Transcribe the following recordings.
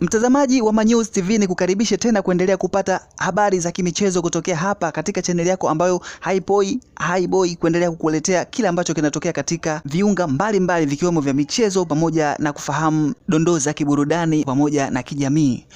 Mtazamaji wa Manyuzi TV, ni kukaribishe tena kuendelea kupata habari za kimichezo kutokea hapa katika channel yako ambayo haiboi kuendelea kukuletea kila ambacho kinatokea katika viunga mbalimbali vikiwemo vya michezo pamoja na kufahamu dondoo za kiburudani pamoja na kijamii.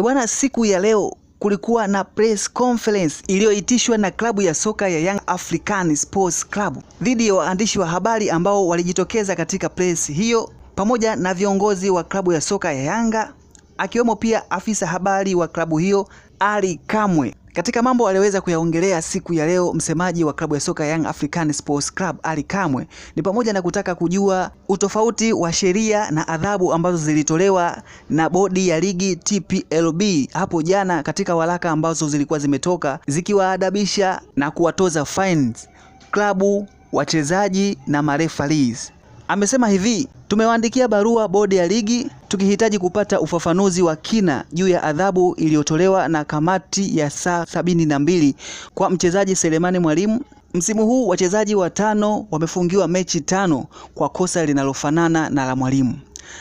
Bwana, siku ya leo kulikuwa na press conference iliyoitishwa na klabu ya soka ya Young African Sports Club dhidi ya waandishi wa habari ambao walijitokeza katika press hiyo pamoja na viongozi wa klabu ya soka ya Yanga, akiwemo pia afisa habari wa klabu hiyo Ali Kamwe. Katika mambo aliweza kuyaongelea siku ya leo msemaji wa klabu ya soka Young African Sports Club Ali Kamwe ni pamoja na kutaka kujua utofauti wa sheria na adhabu ambazo zilitolewa na bodi ya ligi TPLB hapo jana katika waraka ambazo zilikuwa zimetoka zikiwaadabisha na kuwatoza fines klabu, wachezaji na marefaris. Amesema hivi: tumewaandikia barua bodi ya ligi tukihitaji kupata ufafanuzi wa kina juu ya adhabu iliyotolewa na kamati ya saa 72 kwa mchezaji Selemani Mwalimu. Msimu huu wachezaji 5 wamefungiwa mechi 5 kwa kosa linalofanana na la Mwalimu,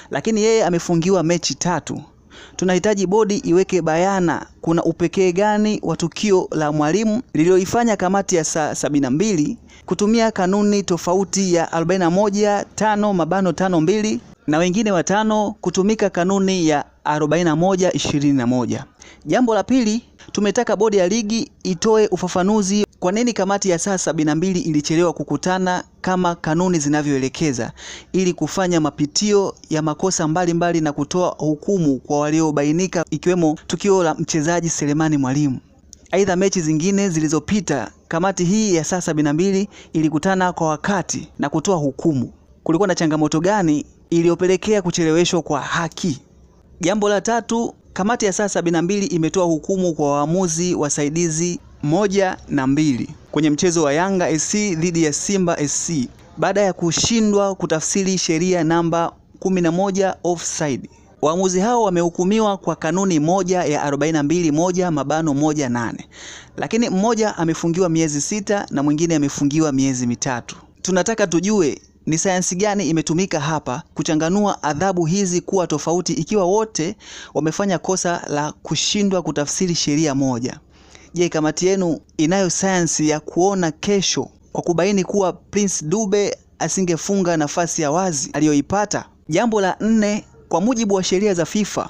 lakini yeye amefungiwa mechi 3. Tunahitaji bodi iweke bayana kuna upekee gani wa tukio la Mwalimu lililoifanya kamati ya saa 72 kutumia kanuni tofauti ya 41(5)(52) na wengine 5 kutumika kanuni ya 41(21). Jambo la pili, tumetaka bodi ya ligi itoe ufafanuzi kwa nini kamati ya saa 72 ilichelewa kukutana kama kanuni zinavyoelekeza ili kufanya mapitio ya makosa mbalimbali na kutoa hukumu kwa waliobainika ikiwemo tukio la mchezaji Selemani Mwalimu. Aidha, mechi zingine zilizopita kamati hii ya saa 72 ilikutana kwa wakati na kutoa hukumu. Kulikuwa na changamoto gani iliyopelekea kucheleweshwa kwa haki? Jambo la tatu, kamati ya saa 72 imetoa hukumu kwa waamuzi wasaidizi 1 na 2 kwenye mchezo wa Yanga SC dhidi ya Simba SC baada ya kushindwa kutafsiri sheria namba 11 offside. Waamuzi hao wamehukumiwa kwa kanuni moja ya 42(1)(18), lakini mmoja amefungiwa miezi 6 na mwingine amefungiwa miezi 3. Tunataka tujue ni sayansi gani imetumika hapa kuchanganua adhabu hizi kuwa tofauti ikiwa wote wamefanya kosa la kushindwa kutafsiri sheria moja. Je, kamati yenu inayo sayansi ya kuona kesho kwa kubaini kuwa Prince Dube asingefunga nafasi ya wazi aliyoipata? Jambo la 4, kwa mujibu wa sheria za FIFA,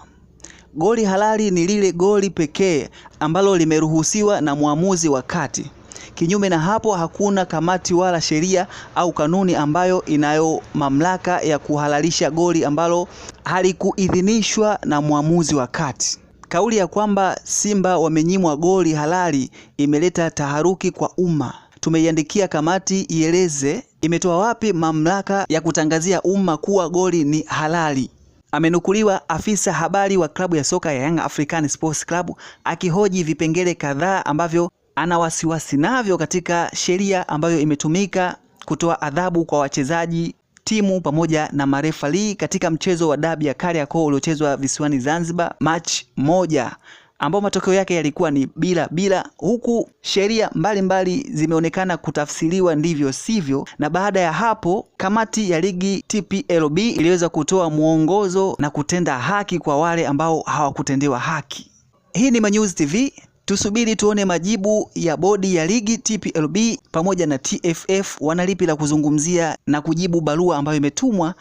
goli halali ni lile goli pekee ambalo limeruhusiwa na muamuzi wa kati. Kinyume na hapo, hakuna kamati wala sheria au kanuni ambayo inayo mamlaka ya kuhalalisha goli ambalo halikuidhinishwa na muamuzi wa kati. Kauli ya kwamba Simba wamenyimwa goli halali imeleta taharuki kwa umma. Tumeiandikia kamati ieleze imetoa wapi mamlaka ya kutangazia umma kuwa goli ni halali. Amenukuliwa afisa habari wa klabu ya soka ya Young African Sports Club akihoji vipengele kadhaa ambavyo ana wasiwasi navyo katika sheria ambayo imetumika kutoa adhabu kwa wachezaji, timu pamoja na marefali katika mchezo wa dabi ya Kariakoo uliochezwa visiwani Zanzibar, match 1 ambao matokeo yake yalikuwa ni bila, huku sheria mbalimbali zimeonekana kutafsiriwa ndivyo sivyo. Na baada ya hapo kamati ya ligi TPLB iliweza kutoa mwongozo na kutenda haki kwa wale ambao hawakutendewa haki. Hii ni Manyuzi TV. Tusubiri tuone majibu ya bodi ya ligi TPLB pamoja na TFF wanalipi la kuzungumzia na kujibu barua ambayo imetumwa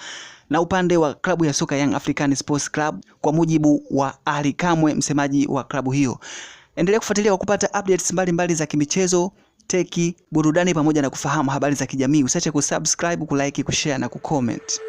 na upande wa klabu ya soka Young African Sports Club kwa mujibu wa Ali Kamwe, msemaji wa klabu hiyo. Endelea kufuatilia kwa kupata updates mbalimbali za kimichezo, teki, burudani pamoja na kufahamu habari za kijamii. Usiache kusubscribe, kulike, kushare na kucomment.